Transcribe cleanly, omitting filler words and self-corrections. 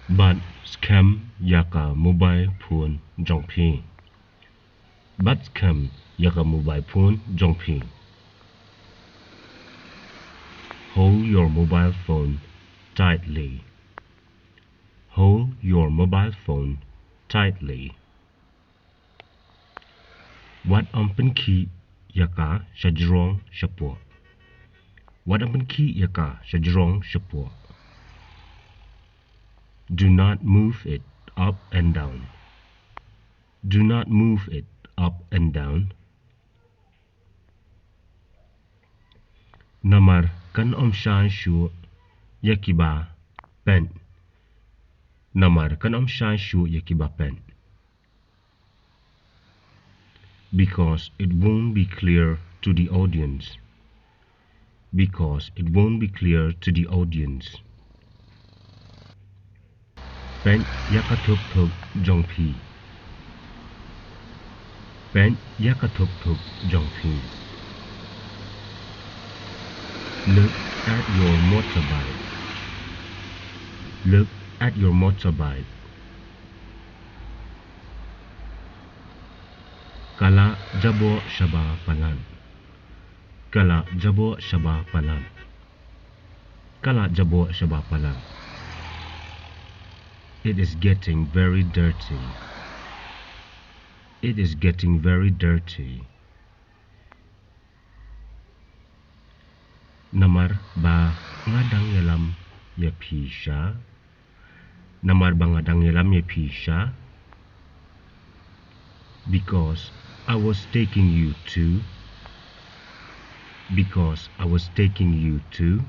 But skhem yaka mobile phone jongphi. But skhem yaka mobile phone jongphi. Hold your mobile phone tightly. Hold your mobile phone tightly. What ampenki yaka shajrong shapo. What ampenki yaka shajrong shapo. Do not move it up and down. Do not move it up and down. Namar kan shan shu yakiba pen. Namar kan shan shu yakiba pen. Because it won't be clear to the audience. Because it won't be clear to the audience. Pen yakatup tup jongpi. Pen yakatup tup jongpi. Look at your motorbike. Look at your motorbike. Kala jabo shaba palan. Kala jabo shaba palan. Kala jabo shaba palan. It is getting very dirty. It is getting very dirty. Namar ba ngadang yelam ya pisha. Namar ba ngadang yelam ya pisha. Because I was taking you to. Because I was taking you to.